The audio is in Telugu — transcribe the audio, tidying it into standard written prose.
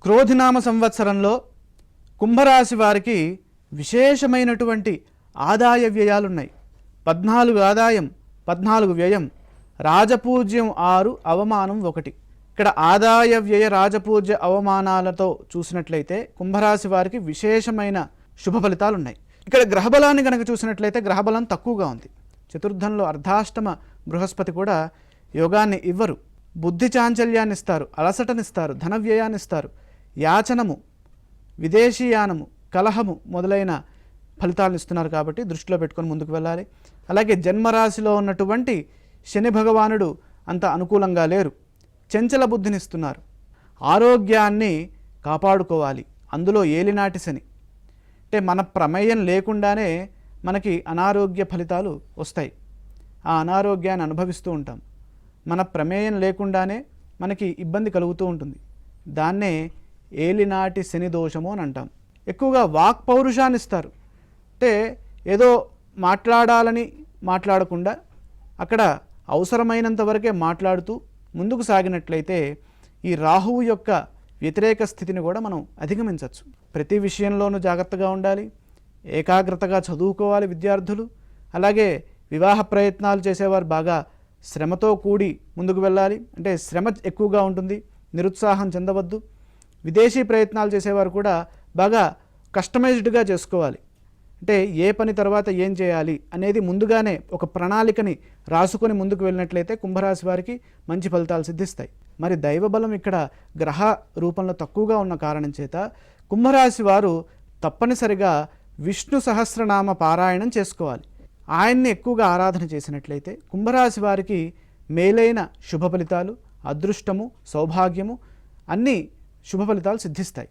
క్రోధినామ సంవత్సరంలో కుంభరాశి వారికి విశేషమైనటువంటి ఆదాయ వ్యయాలున్నాయి. 14 ఆదాయం, 14 వ్యయం, రాజపూజ్యం 6, అవమానం 1. ఇక్కడ ఆదాయ వ్యయ రాజపూజ్య అవమానాలతో చూసినట్లయితే కుంభరాశి వారికి విశేషమైన శుభ ఫలితాలు ఉన్నాయి. ఇక్కడ గ్రహబలాన్ని కనుక చూసినట్లయితే గ్రహబలం తక్కువగా ఉంది. చతుర్థంలో అర్ధాష్టమ బృహస్పతి కూడా యోగాన్ని ఇవ్వరు. బుద్ధి చాంచల్యాన్ని ఇస్తారు, అలసటనిస్తారు, ధన వ్యయాన్ని ఇస్తారు, యాచనము, విదేశీయానము, కలహము మొదలైన ఫలితాలను ఇస్తున్నారు. కాబట్టి దృష్టిలో పెట్టుకొని ముందుకు వెళ్ళాలి. అలాగే జన్మరాశిలో ఉన్నటువంటి శని భగవానుడు అంత అనుకూలంగా లేరు, చంచల బుద్ధిని ఇస్తున్నారు. ఆరోగ్యాన్ని కాపాడుకోవాలి. అందులో ఏలినాటి శని అంటే మన ప్రమేయం లేకుండానే మనకి అనారోగ్య ఫలితాలు వస్తాయి. ఆ అనారోగ్యాన్ని అనుభవిస్తూ ఉంటాం. మన ప్రమేయం లేకుండానే మనకి ఇబ్బంది కలుగుతూ ఉంటుంది. దాన్నే ఏలినాటి శని దోషము అని అంటాం. ఎక్కువగా వాక్ పౌరుషాన్ని ఇస్తారు. అంటే ఏదో మాట్లాడాలని మాట్లాడకుండా అక్కడ అవసరమైనంత వరకే మాట్లాడుతూ ముందుకు సాగినట్లయితే ఈ రాహువు యొక్క వ్యతిరేక స్థితిని కూడా మనం అధిగమించవచ్చు. ప్రతి విషయంలోనూ జాగ్రత్తగా ఉండాలి, ఏకాగ్రతగా చదువుకోవాలి విద్యార్థులు. అలాగే వివాహ ప్రయత్నాలు చేసేవారు బాగా శ్రమతో కూడి ముందుకు వెళ్ళాలి. అంటే శ్రమ ఎక్కువగా ఉంటుంది, నిరుత్సాహం చెందవద్దు. విదేశీ ప్రయత్నాలు చేసేవారు కూడా బాగా కస్టమైజ్డ్గా చేసుకోవాలి. అంటే ఏ పని తర్వాత ఏం చేయాలి అనేది ముందుగానే ఒక ప్రణాళికని రాసుకొని ముందుకు వెళ్ళినట్లయితే కుంభరాశి వారికి మంచి ఫలితాలు సిద్ధిస్తాయి. మరి దైవబలం ఇక్కడ గ్రహ రూపంలో తక్కువగా ఉన్న కారణం చేత కుంభరాశి వారు తప్పనిసరిగా విష్ణు సహస్రనామ పారాయణం చేసుకోవాలి. ఆయన్ని ఎక్కువగా ఆరాధన చేసినట్లయితే కుంభరాశి వారికి మేలైన శుభ ఫలితాలు, అదృష్టము, సౌభాగ్యము అన్నీ శుభ ఫలితాలు సిద్ధిస్తాయి.